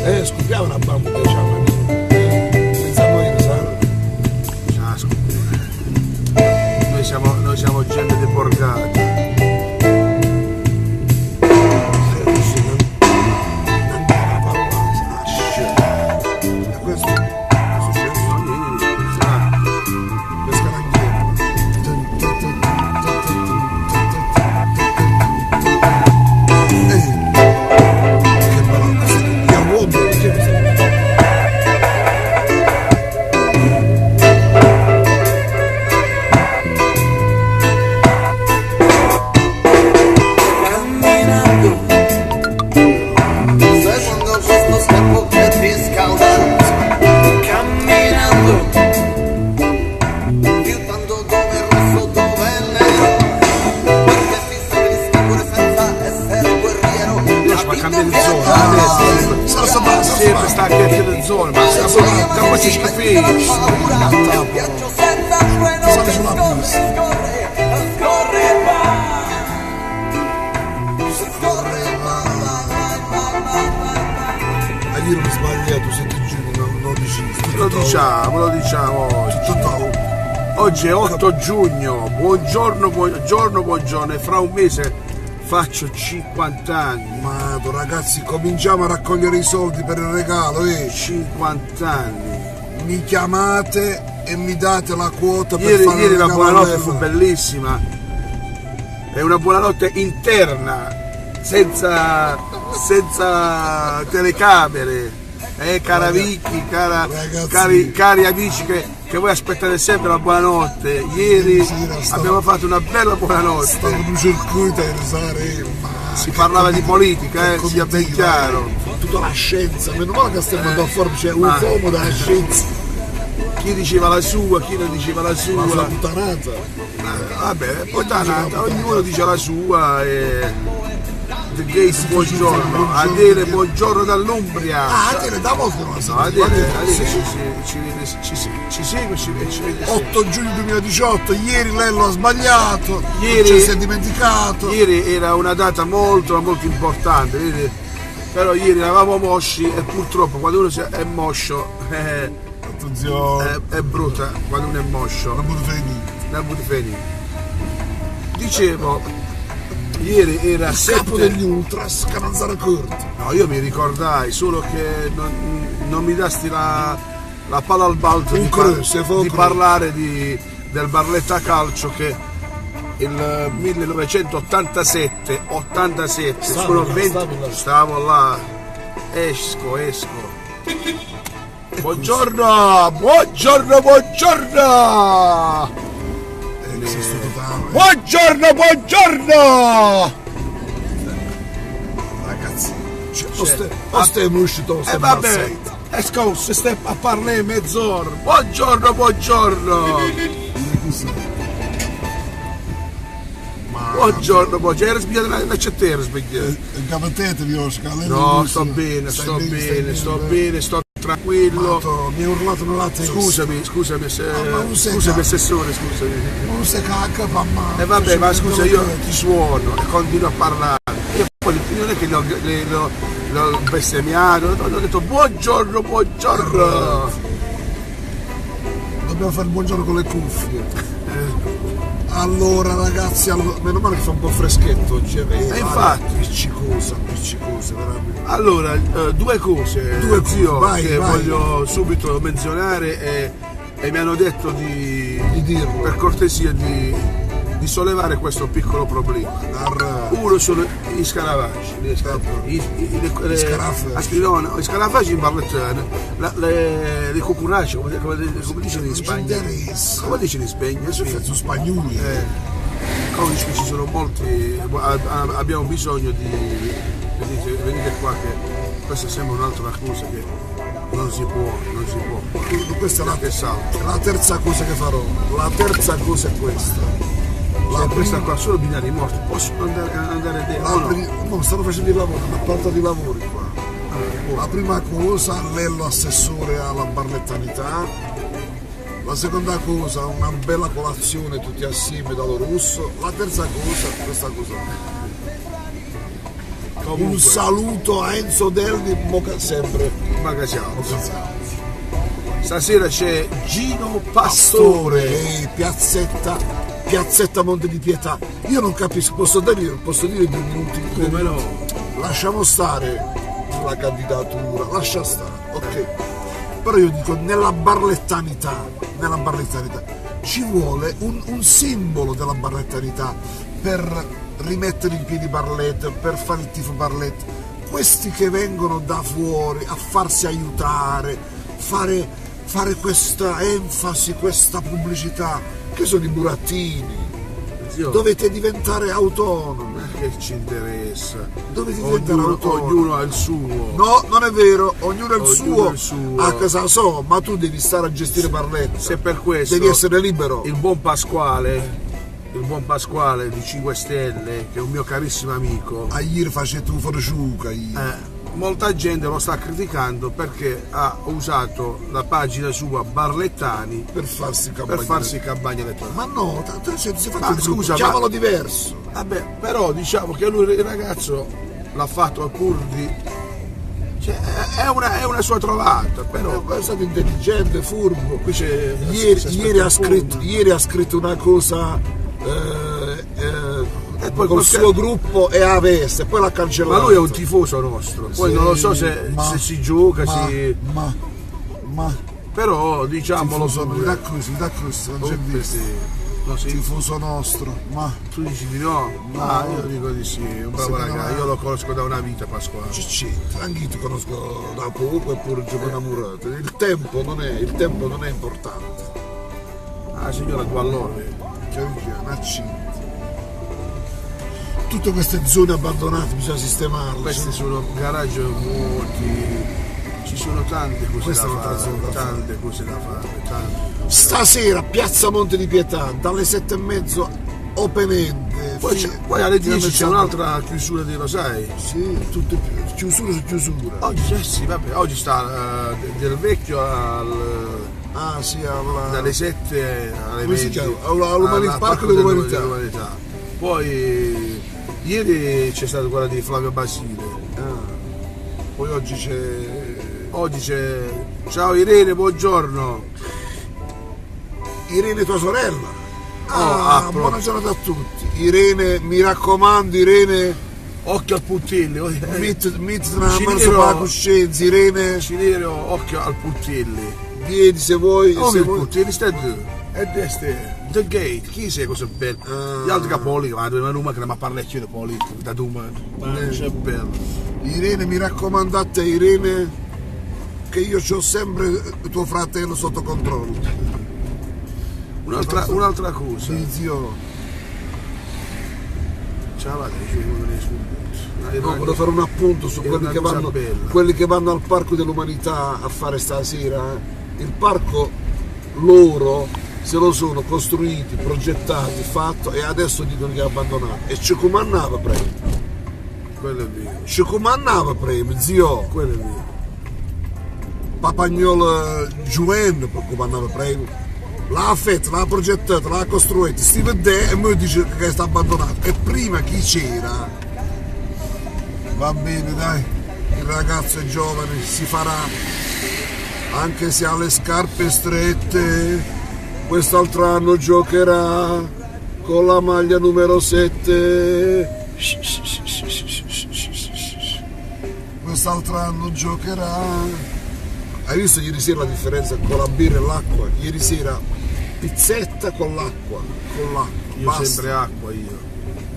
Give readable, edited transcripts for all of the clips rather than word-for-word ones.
Scopriamo una bambuca, diciamo. Senza morire, sai? Ah, scusa. Noi siamo gente deporgata. Sempre sta anche nelle zone, ma da questi schifini. Sale sulla pista. Ieri mi sbagliato 7 giorni, non deciso. Lo diciamo oggi. Oggi è 8 giugno, buongiorno, e fra un mese faccio 50 anni. Mato, ragazzi, cominciamo a raccogliere i soldi per il regalo, 50 anni. Mi chiamate e mi date la quota per fare ieri la buonanotte fu bellissima. È una buonanotte interna, senza telecamere. Cara Vicky, cari amici che voi aspettate sempre la buonanotte. Ieri abbiamo fatto una bella buonanotte. Stavo in un circuito a risare, si parlava di politica, sia ben chiaro. Tutta la scienza, meno male che stiamo andando a fuori, c'è un uomo della scienza. Chi diceva la sua, chi non diceva la sua. La puttanata. Vabbè, puttanata, ognuno dice la sua e... The Gays, buongiorno, Adele, buongiorno dall'Umbria. Adele, da molto non la so. Adele ci segue, ci vede. 8 giugno 2018, ieri Lello ha sbagliato, ci si è dimenticato. Ieri era una data molto importante, vedi? Però ieri eravamo mosci e purtroppo quando uno è moscio è brutta, quando uno è moscio. La butti. Dicevo, ieri era il capo degli Ultras, Cananzaro Corti. No, io mi ricordai, solo che non mi dasti la palla al balzo di parlare del Barletta Calcio che il 1987 stavo là, esco. Buongiorno! Ragazzi, stiamo uscito, vabbè, scusa, stai a parlare mezz'ora. Buongiorno. Buongiorno, era sbagliato la città, sbagliato. Gavattetevi, Oscar. No, sto bene, sto tranquillo. Mi ha urlato nella testa. Scusami, assessore, scusami. Non si cacca, mamma. Vabbè, ma scusa, io ti suono e continuo a parlare. Io poi non è che l'ho bestemmiato, ho detto buongiorno. Dobbiamo fare il buongiorno con le cuffie. Allora ragazzi, meno male che fa un po' freschetto oggi, infatti appiccicosa veramente. Allora, due cose zio, che voglio subito menzionare e mi hanno detto di dirlo, per cortesia di sollevare questo piccolo problema. Uno sono i scarafaggi, i scarafaggi in barlettone, le cucuracce, come dicono in Spagna? Come dicono in Spagna? Sono spagnoli. Come dice che ci sono molti, abbiamo bisogno di venite qua che questa sembra un'altra cosa che non si può. Questa è la terza cosa che farò. La terza cosa è questa. Questa qua sono binari morti, possono andare dentro? No, stanno facendo i lavori, una parte di lavori qua. La prima cosa, Lello assessore alla barlettanità. La seconda cosa, una bella colazione tutti assieme dallo russo. La terza cosa, questa cosa. Un saluto a Enzo Delli, sempre. Magasiamo. Stasera c'è Gino Pastore. Piazzetta Monte di Pietà. Io non capisco, posso dire 2 minuti? Come no? Lasciamo stare la candidatura, lascia stare, ok. Però io dico, nella barlettanità ci vuole un simbolo della barlettanità per rimettere in piedi Barletta, per fare il tifo Barletta. Questi che vengono da fuori a farsi aiutare, fare questa enfasi, questa pubblicità, che sono i burattini. Dovete diventare autonomi. Che ci interessa? Dovete diventare autonomi. Ognuno ha il suo. No, non è vero, ognuno ha il suo. A casa so, ma tu devi stare a gestire Barletta. Se per questo devi essere libero. Il buon Pasquale di 5 Stelle, che è un mio carissimo amico. A ieri face tu forciuca. Molta gente lo sta criticando perché ha usato la pagina sua Barlettani per farsi campagna elettorale. Ma no, tanto si fa scusa, chiamalo diverso. Vabbè, però diciamo che lui, il ragazzo, l'ha fatto pur di. Cioè, è una sua trovata, però è stato intelligente, furbo. Qui c'è ieri ha scritto una cosa e poi col suo gruppo e a veste, poi l'ha cancellato. Ma lui è un tifoso nostro, poi sì, non lo so se si gioca, però diciamolo, da così, non c'è visto. No, sì. Tifoso nostro, ma tu dici di no? No, io dico di sì, un bravo ragazzo, io lo conosco da una vita, Pasquale. Anche io ti conosco da poco e pure gioco innamorato. Il tempo non è importante. Ah, signora, tu allora. Tutte queste zone abbandonate bisogna sistemarle. Questi sono garage vuoti, ci sono tante cose da fare. Stasera Piazza Monte di Pietà, dalle 7:30 open end. Poi alle 10 c'è un'altra chiusura, lo sai? Sì, tutte chiusura su chiusura. Oggi sta del vecchio dalle 7 alle 20 al Parco dell'Umanità. Poi ieri c'è stata quella di Flavio Basile. Poi oggi c'è. Ciao Irene, buongiorno. Irene, tua sorella. Buona giornata a tutti. Irene, mi raccomando, Irene. Occhio al puntelli. Irene. Cilirio, occhio al puntelli. Vieni se vuoi. Se vuoi. Puntelli sta giù. E The Gate, chi sei cosa bello? Gli altri capoli che vanno in Roma che non parla di politico, da Duma, c'è bello. Irene, mi raccomando a te, Irene, che io ho sempre tuo fratello sotto controllo. Un'altra cosa. Sì, zio. Ciao, volevo fare un appunto su quelli che vanno al Parco dell'Umanità a fare stasera. Il parco loro se lo sono costruiti, progettati, fatto e adesso dicono che è abbandonato. E ci comandava prima. Quello è vero. Ci comandava prima, zio. Quello è vero. Papagnolo Giuven comandava prima. L'ha fatta, l'ha progettata, l'ha costruita, si vede e mi dice che sta abbandonato. E prima chi c'era? Va bene, dai, il ragazzo è giovane, si farà, anche se ha le scarpe strette, quest'altro anno giocherà con la maglia numero 7. Quest'altro anno giocherà. Hai visto ieri sera la differenza con la birra e l'acqua? Ieri sera pizzetta con l'acqua. Io basta. Sempre acqua io.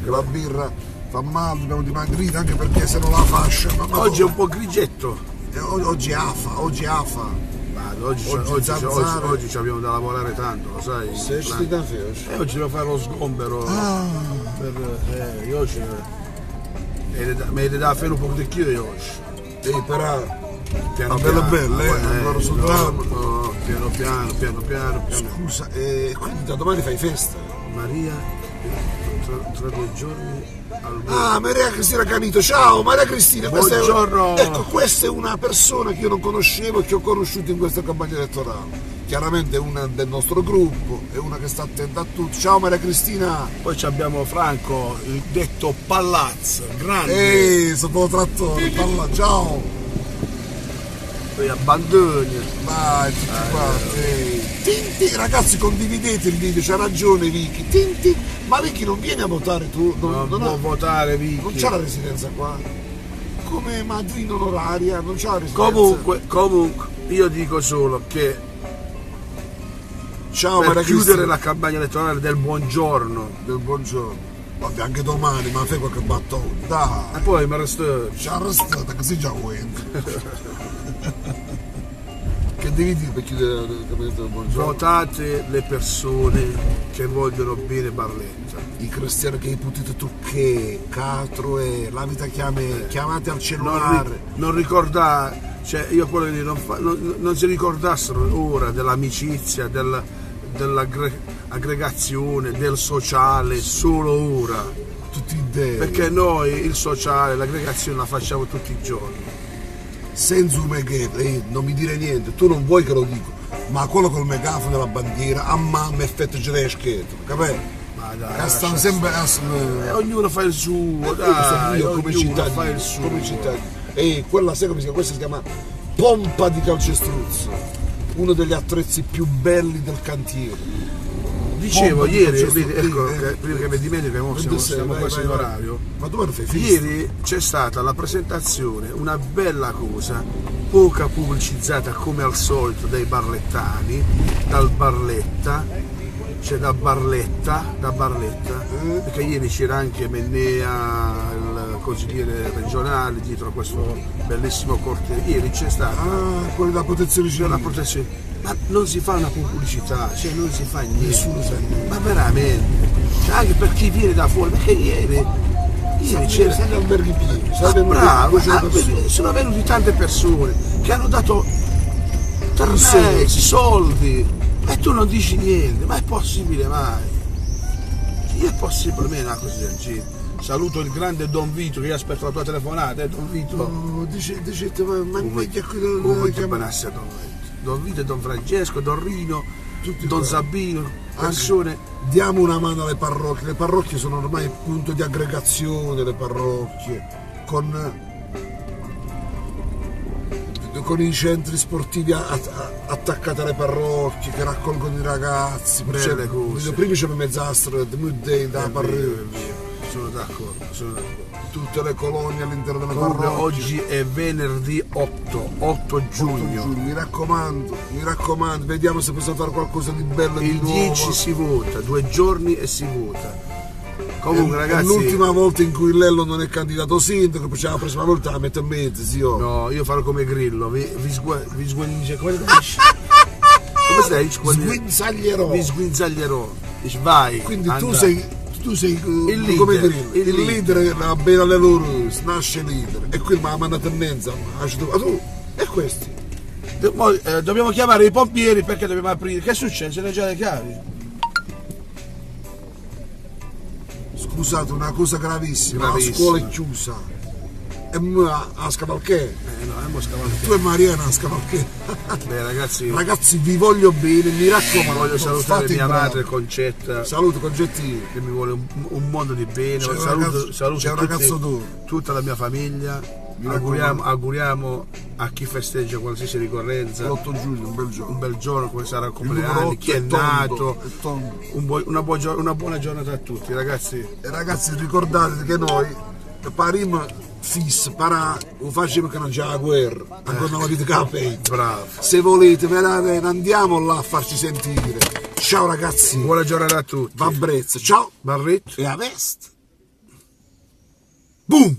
Che la birra fa male, dobbiamo dimagrire anche perché se non la fascia. Ma oggi è un po' grigetto. Oggi afa. Oggi abbiamo da lavorare tanto, lo sai? Oggi devo fare lo sgombero. Mi da fare un po' di chiuso oggi. Però piano ancora sul tavolo. Piano. Scusa, quindi da domani fai festa? Maria, tra 2 giorni Maria Cristina Canito, ciao Maria Cristina, buongiorno. Ecco, questa è una persona che io non conoscevo e che ho conosciuto in questa campagna elettorale. chiaramente è una del nostro gruppo, è una che sta attenta a tutto. Ciao Maria Cristina. Poi abbiamo Franco, il detto Pallazzo, grande. Sono trattore, ciao. Poi abbandoni. Vai, tutti quanti. Tinti, ragazzi, condividete il video, c'ha ragione Vicky. Tinti, ma Vicky non viene a votare tu? Non può votare Vicky. Non c'ha la residenza qua. Come madrina onoraria, non c'ha la residenza. Comunque, io dico solo che per chiudere la campagna elettorale del buongiorno. Vabbè, anche domani, ma fai qualche battone, dai. E poi mi arrestato. Ci ha arrestato, così già vuoi. Che devi dire per chiudere la campagna del buongiorno? Votate le persone che vogliono bene Barletta. I cristiani che hai potuto tu che, catro e la vita chiamate al cellulare. Non ricordare, cioè io quello di non si ricordassero ora dell'amicizia, dell'aggregazione, del sociale, solo ora. Tutti idee. Perché noi il sociale, l'aggregazione la facciamo tutti i giorni. Senza un megafono, non mi dire niente, tu non vuoi che lo dico, ma quello col megafono della bandiera, a mamma effetto gereschetto, capito? Ma dai, stanno sempre ognuno fa il suo, dai, come cittadino, fa il suo. Come cittadino. E quella sai come si chiama? Questa si chiama pompa di calcestruzzo, uno degli attrezzi più belli del cantiere. Dicevo ieri, ecco, prima che mi dimentico, siamo quasi in orario. Ma tu fai fisso? Ieri c'è stata la presentazione, una bella cosa, poca pubblicizzata come al solito dai barlettani, dal Barletta, cioè da Barletta, perché ieri c'era anche Mennea, il consigliere regionale, dietro a questo bellissimo corteo. Ieri c'è stata quella della protezione civile. Ma non si fa una pubblicità, cioè non si fa niente. Nessuno sa niente. Ma veramente, cioè anche per chi viene da fuori, perché ieri c'era. Sai alberghi pieni, bravo, sono venuti tante persone che hanno dato soldi e tu non dici niente, ma è possibile mai? È possibile mai una cosa del genere? Saluto il grande Don Vito che io aspetto la tua telefonata, Don Vito. No, dicete, ma come chiamasse Don Vito, Don Francesco, Don Rino, tutti Don Sabino, persone. Diamo una mano alle parrocchie sono ormai punto di aggregazione, le parrocchie, con i centri sportivi attaccati alle parrocchie che raccolgono i ragazzi. Prima c'è mezzastro, da parrocchia. Sono d'accordo. Tutte le colonie all'interno delle parrocchie. Oggi è venerdì 8 giugno. Mi raccomando, vediamo se possiamo fare qualcosa di bello il di nuovo. Il 10 si vota, 2 giorni e si vota. Comunque ragazzi. È l'ultima volta in cui Lello non è candidato sindaco, poi la prossima volta la metto in mezzo, zio. No, io farò come Grillo, vi sguinzaglierò. Come stai? Vi sguinzaglierò. Dici vai. Quindi tu sei il leader, come il leader la bella alle loro nasce leader e qui mi ha mandato in mezzo tu e questi dobbiamo chiamare i pompieri perché dobbiamo aprire. Che è successo? Ce l'hai già le chiavi? Scusate, una cosa gravissima. La scuola è chiusa e a scavalché tu e Mariana a scavalché. Beh ragazzi vi voglio bene, mi raccomando. Voglio salutare mia madre Concetta. Saluto Concetti che mi vuole un mondo di bene. Saluto tutta la mia famiglia. Auguriamo a chi festeggia qualsiasi ricorrenza l'8 giugno un bel giorno come sarà il compleanno, chi è nato, una buona giornata a tutti ragazzi. E ragazzi ricordate che noi parim fis para lo facciamo che non c'è la guerra ancora la vita che bravo. Se volete andiamo là a farci sentire. Ciao ragazzi, buona giornata a tutti. Va Brezza, ciao Barretto e a vest. Boom.